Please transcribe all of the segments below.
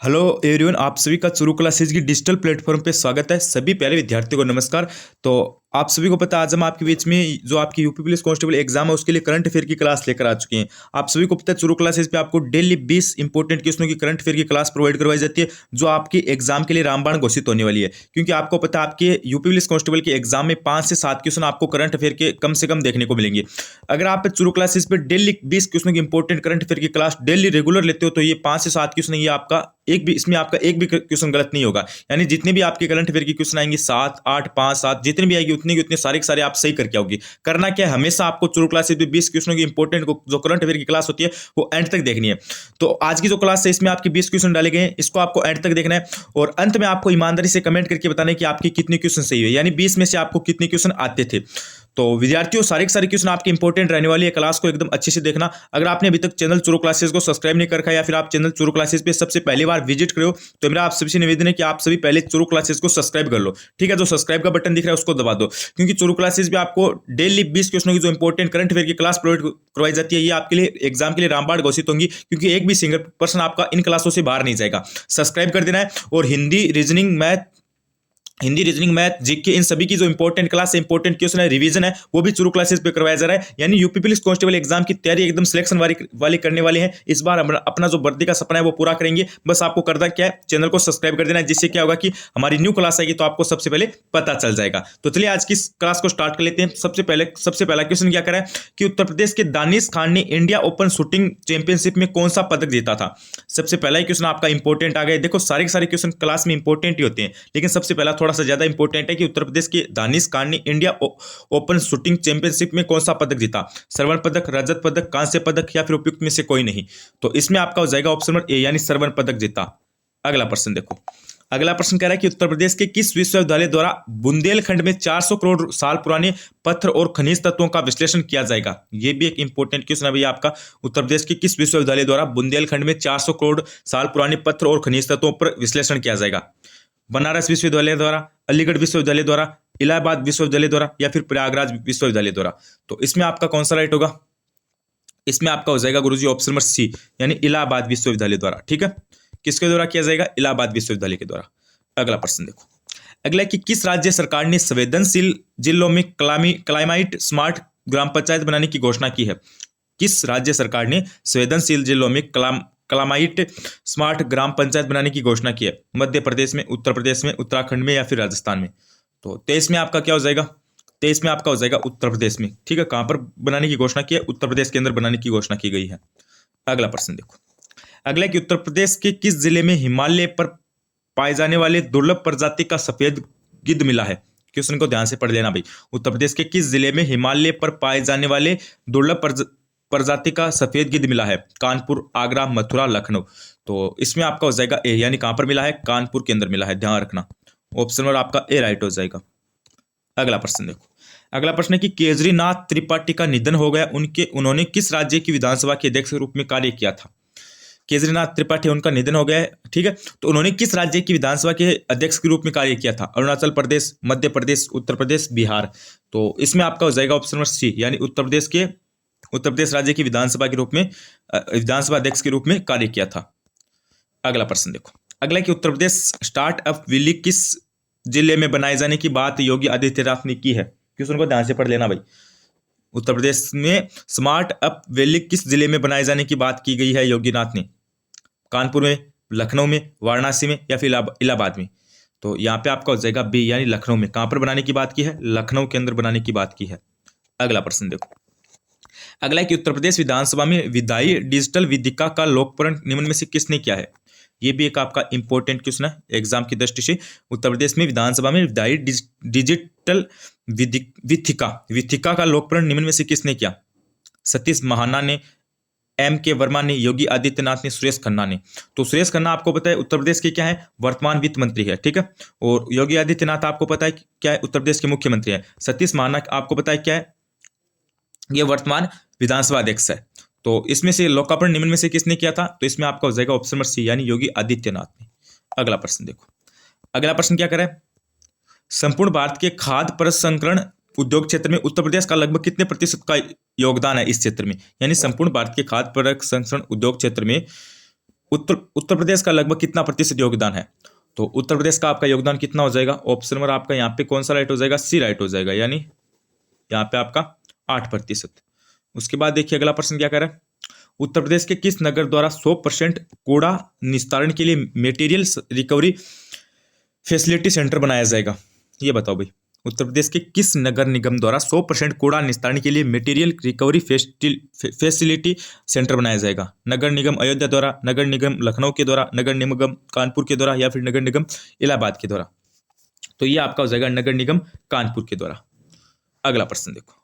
Hello everyone, आप सभी का चुरू क्लासेज की डिजिटल प्लेटफॉर्म पे स्वागत है। सभी पहले विद्यार्थियों को नमस्कार। तो आप सभी को पता है, आज हम आपके बीच में जो आपकी यूपी पुलिस कांस्टेबल एग्जाम है उसके लिए करंट अफेयर की क्लास लेकर आ चुके हैं। आप सभी को पता है, चुरू क्लासेज पे आपको डेली 20 इंपॉर्टेंट क्वेश्चनों की करंट अफेयर की क्लास प्रोवाइड करवाई जाती है, जो आपकी एग्जाम के लिए रामबाण घोषित होने वाली है। क्योंकि आपको पता है, आपके यूपी पुलिस कांस्टेबल के एग्जाम में 5 से 7 क्वेश्चन आपको करंट अफेयर के कम से कम देखने को मिलेंगे। अगर आप चुरू क्लासेज पे डेली 20 क्वेश्चनों की इंपॉर्टेंट करंट अफेयर की क्लास डेली रेगुलर लेते हो, तो ये 5 से 7 क्वेश्चन, ये आपका एक भी इसमें आपका एक भी क्वेश्चन गलत नहीं होगा। यानी जितने भी आपके करंट अफेयर की क्वेश्चन आएंगे, 7, 8, 5, 7 जितने भी आएंगे, उतने के उतने सारे के सारे आप सही करके आओगे। करना क्या है, हमेशा आपको चुरू क्लासेस में 20 क्वेश्चनों की इंपॉर्टेंट जो करंट अफेयर की क्लास होती है वो एंड तक देखनी है। तो आज की जो क्लास है, इसमें आपके 20 क्वेश्चन डाले गए हैं, इसको आपको एंड तक देखना है और अंत में आपको ईमानदारी से कमेंट करके बताना है कि आपके कितने क्वेश्चन सही हुए, यानी 20 में से आपको कितने क्वेश्चन आते थे। तो विद्यार्थियों, सारे के सारे क्वेश्चन आपके इंपॉर्टेंट रहने वाली है, क्लास को एकदम अच्छे से देखना। अगर आपने अभी तक चैनल चुरू क्लासेस को सब्सक्राइब नहीं कर रखा है, या फिर आप चैनल चुरू क्लासेस पे सबसे पहली बार विजिट करो, तो मेरा आप सभी से निवेदन है कि आप सभी पहले चुरू क्लासेस को सब्सक्राइब कर लो। ठीक है, जो सब्सक्राइब का बटन दिख रहा है उसको दबा दो, क्योंकि चुरू क्लासेस पे आपको डेली 20 क्वेश्चनों की जो इंपॉर्टेंट करंट अफेयर की क्लास प्रोवाइड करवाई जाती है, ये आपके लिए एग्जाम के लिए रामबाण घोषित होंगी, क्योंकि एक भी सिंगल पर्सन आपका इन क्लासों से बाहर नहीं जाएगा। सब्सक्राइब कर देना है। और हिंदी रीजनिंग मैथ जीके इन सभी की जो इंपॉर्टेंट क्लास है, इंपॉर्टेंट क्वेश्चन है, रिवीजन है, वो भी चुरू क्लासेस पे करवाया जा रहा है। यानी यूपी पुलिस कांस्टेबल एग्जाम की तैयारी एकदम सिलेक्शन वाली करने वाले हैं। इस बार हम अपना जो वर्दी का सपना है वो पूरा करेंगे। बस आपको करना क्या है, चैनल को सब्सक्राइब कर देना है, जिससे क्या होगा कि हमारी न्यू क्लास आएगी तो आपको सबसे पहले पता चल जाएगा। तो चलिए आज की क्लास को स्टार्ट कर लेते हैं। सबसे पहला क्वेश्चन क्या करा है कि उत्तर प्रदेश के दानिश खान ने इंडिया ओपन शूटिंग चैंपियनशिप में कौन सा पदक जीता था। सबसे पहला ही क्वेश्चन आपका इंपॉर्टेंट आ गया। देखो, सारे के सारे क्वेश्चन क्लास में इंपॉर्टेंट ही होते हैं, लेकिन सबसे पहला थोड़ा सा ज्यादा इंपॉर्टेंट है कि उत्तर प्रदेश के दानिश खान ने इंडिया ओपन शूटिंग चैंपियनशिप में कौन सा पदक जीता। स्वर्ण पदक, रजत पदक, कांस्य पदक या फिर उपयुक्त में से कोई नहीं। तो इसमें आपका हो जाएगा ऑप्शन नंबर ए, यानी स्वर्ण पदक जीता। अगला प्रश्न देखो। अगला प्रश्न कह रहा है कि उत्तर प्रदेश के किस विश्वविद्यालय द्वारा बुंदेलखंड में 400 करोड़ साल पुराने पत्थर और खनिज तत्वों का विश्लेषण किया जाएगा। यह भी एक इंपॉर्टेंट क्वेश्चन है भैया आपका। उत्तर प्रदेश के किस विश्वविद्यालय द्वारा बुंदेलखंड में 400 करोड़ साल पुराने पत्थर और खनिज तत्वों पर विश्लेषण किया जाएगा। बनारस विश्वविद्यालय द्वारा, अलीगढ़ विश्वविद्यालय द्वारा, इलाहाबाद विश्वविद्यालय द्वारा या फिर प्रयागराज विश्वविद्यालय द्वारा। तो इसमें आपका कौन सा राइट होगा? इसमें आपका हो जाएगा गुरुजी ऑप्शन नंबर सी, यानी इलाहाबाद विश्वविद्यालय द्वारा। ठीक है, किसके द्वारा किया जाएगा? इलाहाबाद विश्वविद्यालय के द्वारा। अगला प्रश्न देखो। अगला कि किस राज्य सरकार ने संवेदनशील जिलों में क्लाइमेट स्मार्ट ग्राम पंचायत बनाने की घोषणा की है। किस राज्य सरकार ने संवेदनशील जिलों में क्लाइमेट स्मार्ट ग्राम पंचायत बनाने की घोषणा की है? मध्य प्रदेश में, उत्तर प्रदेश में, उत्तराखंड में या फिर राजस्थान में। तो 23 में आपका क्या हो जाएगा? 23 में आपका हो जाएगा उत्तर प्रदेश में। ठीक है, कहां पर बनाने की घोषणा की है? उत्तर प्रदेश के अंदर बनाने की घोषणा की गई है। अगला प्रश्न देखो। अगला कि उत्तर प्रदेश के किस जिले में हिमालय पर पाए जाने वाले दुर्लभ प्रजाति का सफेद गिद्ध मिला है। क्वेश्चन को ध्यान से पढ़ लेना भाई। उत्तर प्रदेश के किस जिले में हिमालय पर पाए जाने वाले दुर्लभ प्रजाति का सफेद गिद्ध मिला है? कानपुर, आगरा, मथुरा, लखनऊ। तो इसमें आपका हो जाएगा ए, यानी कहां पर मिला है? कानपुर के अंदर मिला है, ध्यान रखना। ऑप्शन नंबर आपका ए राइट हो जाएगा। अगला प्रश्न देखो। अगला प्रश्न है कि केजरीनाथ त्रिपाठी का निधन हो गया, उन्होंने किस राज्य की विधानसभा के अध्यक्ष के रूप में कार्य किया था। केजरीनाथ त्रिपाठी, उनका निधन हो गया है। ठीक है, तो उन्होंने किस राज्य की विधानसभा के अध्यक्ष के रूप में कार्य किया था? अरुणाचल प्रदेश, मध्य प्रदेश, उत्तर प्रदेश, बिहार। तो इसमें आपका हो जाएगा ऑप्शन नंबर सी, यानी उत्तर प्रदेश राज्य की विधानसभा के रूप में, विधानसभा अध्यक्ष के रूप में कार्य किया था। अगला प्रश्न देखो। अगला कि उत्तर प्रदेश स्टार्टअप वैली किस जिले में बनाए जाने की बात योगी आदित्यनाथ ने की है। क्वेश्चन को ध्यान से पढ़ लेना भाई। उत्तर प्रदेश में स्मार्ट अप वैली किस जिले में बनाए जाने की बात की गई है योगीनाथ ने? कानपुर में, लखनऊ में, वाराणसी में या फिर इलाहाबाद में। तो यहाँ पे आपका हो जाएगा बी, यानी लखनऊ में। कहां पर बनाने की बात की है? लखनऊ के अंदर बनाने की बात की है। अगला प्रश्न देखो। अगला कि उत्तर प्रदेश विधानसभा में विधायी डिजिटल विधिका का लोकप्रण निम्न में से किसने किया है। ये भी एक आपका इंपॉर्टेंट क्वेश्चन है एग्जाम की दृष्टि से। उत्तर प्रदेश में विधानसभा में विधायी डिजिटल विधिका का लोकप्रण निम्न में से किसने किया? सतीश महाना ने, एम के वर्मा ने, योगी आदित्यनाथ ने, सुरेश खन्ना ने। तो सुरेश खन्ना आपको पता है उत्तर प्रदेश के क्या है? वर्तमान वित्त मंत्री है। ठीक है, और योगी आदित्यनाथ आपको पता है क्या है? उत्तर प्रदेश के मुख्यमंत्री है। सतीश महाना आपको पता है क्या है? ये वर्तमान विधानसभा अध्यक्ष है। तो इसमें से लोकार्पण निम्न में से किसने किया था? तो इसमें आपका हो जाएगा ऑप्शन नंबर सी, यानी योगी आदित्यनाथ ने। अगला प्रश्न देखो। अगला प्रश्न क्या करें? संपूर्ण भारत के खाद्य प्रसंस्करण उद्योग क्षेत्र में उत्तर प्रदेश का लगभग कितने प्रतिशत का योगदान है इस क्षेत्र में? यानी संपूर्ण भारत के खाद्य प्रसंस्करण उद्योग क्षेत्र में उत्तर प्रदेश का लगभग कितना प्रतिशत योगदान है? तो उत्तर प्रदेश का आपका योगदान कितना हो जाएगा? ऑप्शन नंबर आपका यहाँ पे कौन सा राइट हो जाएगा? सी राइट हो जाएगा, यानी यहाँ पे आपका 8%। उसके बाद देखिए अगला प्रश्न क्या कह रहा है, उत्तर प्रदेश के किस नगर द्वारा 100% कूड़ा निस्तारण के लिए मटेरियल रिकवरी फैसिलिटी सेंटर बनाया जाएगा? ये बताओ भाई, उत्तर प्रदेश के किस नगर निगम द्वारा 100% कूड़ा निस्तारण के लिए मटेरियल रिकवरी फैसिलिटी सेंटर बनाया जाएगा? नगर निगम अयोध्या द्वारा, नगर निगम लखनऊ के द्वारा, नगर निगम कानपुर के द्वारा, या फिर नगर निगम इलाहाबाद के द्वारा? तो ये आपका हो जाएगा नगर निगम कानपुर के द्वारा। अगला प्रश्न देखो,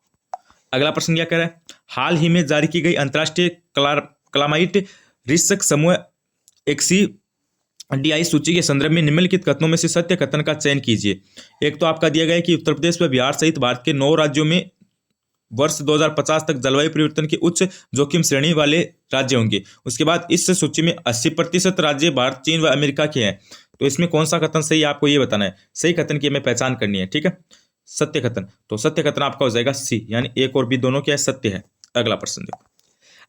अगला प्रश्न क्या कह रहा है, हाल ही में जारी की गई अंतर्राष्ट्रीय क्लाइमेट रिस्क समूह XCDI सूची के संदर्भ में निम्नलिखित कथनों में से सत्य कथन का चयन कीजिए। एक तो आपका दिया गया है कि उत्तर प्रदेश व बिहार सहित भारत के 9 राज्यों में वर्ष 2050 तक जलवायु परिवर्तन की उच्च जोखिम श्रेणी वाले राज्य होंगे। उसके बाद इस सूची में 80% राज्य भारत, चीन व अमेरिका के हैं। तो इसमें कौन सा कथन सही है आपको ये बताना है, सही कथन की हमें पहचान करनी है, ठीक है। सत्य कथन, तो सत्य कथन आपका हो जाएगा सी, यानी एक और बी दोनों क्या है, सत्य है। अगला प्रश्न देखो,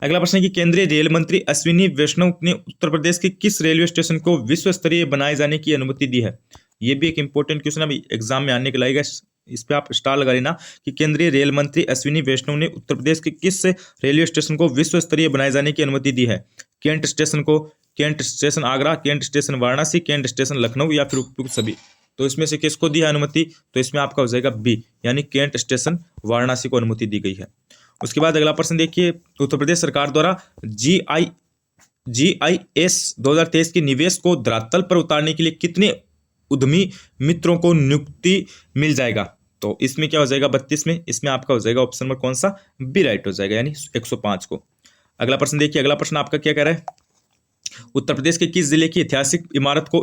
अगला प्रश्न है कि केंद्रीय रेल मंत्री अश्विनी वैष्णव ने उत्तर प्रदेश के किस रेलवे स्टेशन को विश्व स्तरीय बनाए जाने की अनुमति दी है? ये भी एक इंपॉर्टेंट क्वेश्चन अभी एग्जाम में आने के लायक है, इस पे आप स्टार लगा लेना कि केंद्रीय रेल मंत्री अश्विनी वैष्णव ने उत्तर प्रदेश के किस रेलवे स्टेशन को विश्व स्तरीय बनाए जाने की अनुमति दी है? कैंट स्टेशन को, cantt station Agra, cantt station Varanasi, cantt station Lucknow, या फिर उपयुक्त सभी? तो इसमें से किसको दी है अनुमति? तो इसमें आपका हो जाएगा बी, यानी कैंट स्टेशन वाराणसी को अनुमति दी गई है। उसके बाद अगला प्रश्न देखिए, उत्तर प्रदेश सरकार द्वारा GIS 2023 के निवेश को धरातल पर उतारने के लिए कितने उद्यमी मित्रों को नियुक्ति मिल जाएगा? तो इसमें क्या हो जाएगा 32 में, इसमें आपका हो जाएगा ऑप्शन नंबर कौन सा, बी राइट हो जाएगा, यानी 105 को। अगला प्रश्न देखिए, अगला प्रश्न आपका क्या कह रहा है, उत्तर प्रदेश के किस जिले की ऐतिहासिक इमारत को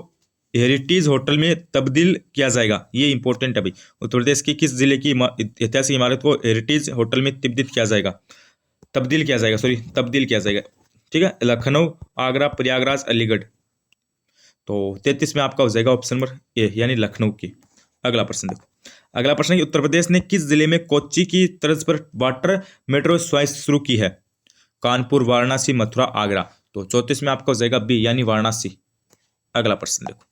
हेरिटेज होटल में तब्दील किया जाएगा? ये इंपॉर्टेंट है भाई, उत्तर प्रदेश की किस जिले की ऐतिहासिक इमारत को हेरिटेज होटल में तब्दील किया जाएगा, तब्दील किया जाएगा, ठीक है। लखनऊ, आगरा, प्रयागराज, अलीगढ़। तो 33 में आपका हो जाएगा ऑप्शन नंबर ए, यानी लखनऊ की। अगला प्रश्न देखो, अगला प्रश्न है कि उत्तर प्रदेश ने किस जिले में कोच्चि की तर्ज पर वाटर मेट्रो शुरू की है? कानपुर, वाराणसी, मथुरा, आगरा। तो 34 में आपका हो जाएगा बी, यानी वाराणसी। अगला प्रश्न देखो,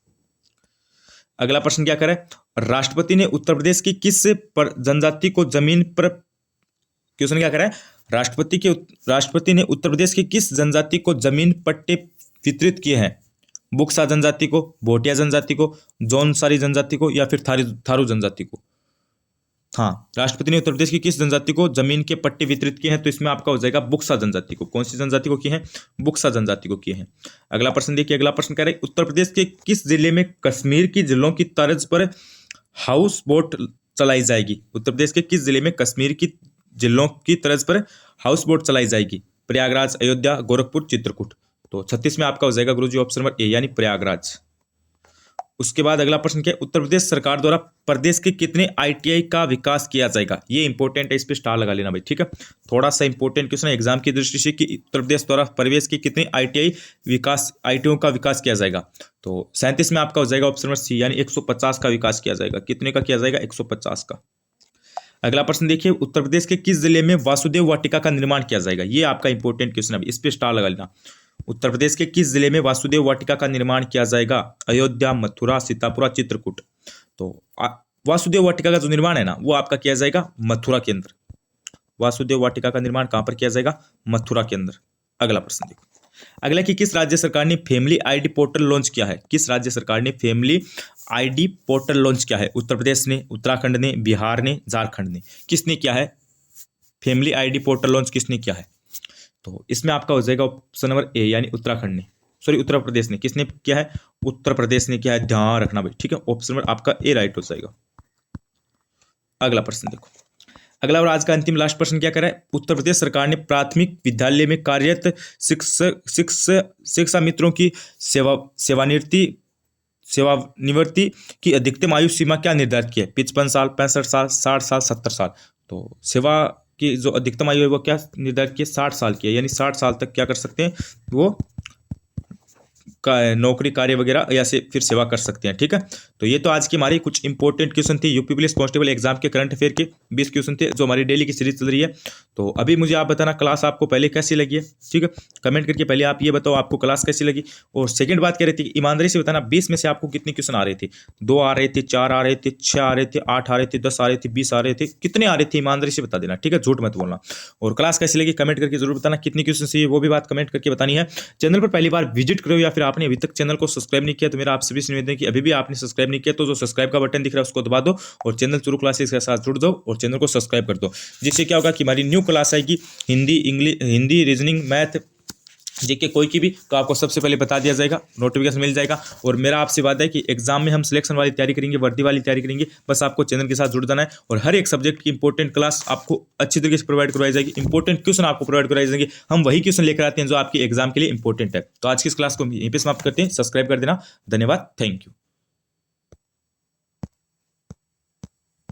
अगला प्रश्न क्या करे, राष्ट्रपति ने उत्तर प्रदेश की किस जनजाति को जमीन पर, क्वेश्चन क्या करे, राष्ट्रपति ने उत्तर प्रदेश की किस जनजाति को जमीन पट्टे वितरित किए हैं? बुक्सा जनजाति को, भोटिया जनजाति को, जौनसारी जनजाति को, या फिर थारू जनजाति को? हाँ, राष्ट्रपति ने उत्तर प्रदेश की किस जनजाति को जमीन के पट्टे वितरित किए हैं? तो इसमें आपका हो जाएगा बुक्सा जनजाति को। कौन सी जनजाति को किए हैं? बुक्सा जनजाति को किए हैं। अगला प्रश्न देखिए, अगला प्रश्न कह रहा है उत्तर प्रदेश के किस जिले में कश्मीर की जिलों की तर्ज पर हाउस बोट चलाई जाएगी? उत्तर प्रदेश के किस जिले में कश्मीर की जिलों की तर्ज पर हाउस बोट चलाई जाएगी? प्रयागराज, अयोध्या, गोरखपुर, चित्रकूट। तो 36 में आपका हो जाएगा गुरुजी ऑप्शन नंबर ए, यानी प्रयागराज। उसके बाद अगला प्रश्न क्या है, उत्तर प्रदेश सरकार द्वारा प्रदेश के कितने ITI का विकास किया जाएगा? ये इंपॉर्टेंट है, इस पे स्टार लगा लेना भाई, ठीक है। थोड़ा सा इंपॉर्टेंट क्वेश्चन है एग्जाम की दृष्टि से कि उत्तर प्रदेश द्वारा प्रदेश के कितने ITI का विकास किया जाएगा? तो 37 में आपका हो जाएगा ऑप्शन नंबर सी, यानी 150 का विकास किया जाएगा। कितने का किया जाएगा? 150 का। अगला प्रश्न देखिए, उत्तर प्रदेश के किस जिले में वासुदेव वाटिका का निर्माण किया जाएगा? ये आपका इंपॉर्टेंट क्वेश्चन है, इस पे स्टार लगा लेना। उत्तर प्रदेश के किस जिले में वासुदेव वाटिका का निर्माण किया जाएगा? अयोध्या, मथुरा, सीतापुर, चित्रकूट। तो वासुदेव वाटिका का जो निर्माण है ना, वो आपका किया जाएगा मथुरा के अंदर। वासुदेव वाटिका का निर्माण कहां पर किया जाएगा? मथुरा के अंदर। अगला प्रश्न देखो, अगला कि किस राज्य सरकार ने फैमिली ID पोर्टल लॉन्च किया है? किस राज्य सरकार ने फैमिली ID पोर्टल लॉन्च किया है? उत्तर प्रदेश ने, उत्तराखंड ने, बिहार ने, झारखंड ने। किसने किया है फैमिली ID पोर्टल लॉन्च? किसने किया है? तो इसमें आपका हो जाएगा ऑप्शन नंबर ए, यानी उत्तराखंड ने, उत्तर प्रदेश ने। किसने किया है? उत्तर प्रदेश ने किया है, ध्यान रखना भाई, ठीक है। ऑप्शन नंबर आपका ए राइट हो जाएगा। अगला प्रश्न देखो, अगला और आज का अंतिम लास्ट प्रश्न क्या कर रहा है, उत्तर प्रदेश सरकार ने प्राथमिक विद्यालय में कार्यरत शिक्षा मित्रों की सेवानिवृत्ति की अधिकतम आयु सीमा क्या निर्धारित की है? 55 साल, 65 साल, 60 साल, 70 साल। तो सेवा की जो अधिकतम आयु है वो क्या निर्धारित की है? 60 साल की है, यानी 60 साल तक क्या कर सकते हैं, वो नौकरी कार्य वगैरह या से फिर सेवा कर सकते हैं। ठीक है, तो ये तो आज की हमारी कुछ इंपॉर्टेंट क्वेश्चन थी यूपी पुलिस कांस्टेबल एग्जाम के करंट अफेयर के 20 क्वेश्चन थे जो हमारी डेली की सीरीज चल रही है। तो अभी मुझे आप बताना क्लास आपको पहले कैसी लगी है। ठीक है, कमेंट करके पहले आप ये बताओ आपको क्लास कैसी लगी। और सेकंड बात कह रही थी, ईमानदारी से बताना 20 में से आपको कितने क्वेश्चन आ रहे थे। 2 आ रहे थे, 4 आ रहे थे, 6 आ रहे थे, 8 आ रहे थे, 10 आ रहे थे, 20 आ रहे थे, कितने आ रहे थे ईमानदारी से बता देना। ठीक है, झूठ मत बोलना। और क्लास कैसी लगी कमेंट करके जरूर बताना, कितने क्वेश्चन चाहिए वो भी बात कमेंट करके बतानी है। चैनल पर पहली बार विजिट करो या फिर आपने अभी तक चैनल को सब्सक्राइब नहीं किया तो मेरा आपसे भी निवेदन है कि अभी भी आपने सब्सक्राइब नहीं किया तो जो सब्सक्राइब का बटन दिख रहा है उसको दबा दो और चैनल चुरू क्लासेस के साथ जुड़ जाओ और चैनल को सब्सक्राइब कर दो। जिससे क्या होगा कि हमारी न्यू क्लास आएगी Hindi, English, Hindi, reasoning, math, GK कोई की भी तो आपको सबसे पहले बता दिया जाएगा, नोटिफिकेशन मिल जाएगा। और मेरा आपसे वादा है कि एग्जाम में हम सिलेक्शन वाली तैयारी करेंगे, वर्दी वाली तैयारी करेंगे। बस आपको चैनल के साथ जुड़ जाना है और हर एक सब्जेक्ट की इंपॉर्टेंट क्लास आपको अच्छी तरीके से प्रोवाइड करवाई जाएगी। इंपॉर्टेंट क्वेश्चन आपको प्रोवाइड करवाई जाएंगे। हम वही क्वेश्चन लेकर आते हैं जो आपके एग्जाम के लिए इंपॉर्टेंट है। तो आज की इस क्लास को यहीं पे समाप्त करते हैं। सब्सक्राइब कर देना। धन्यवाद, थैंक यू।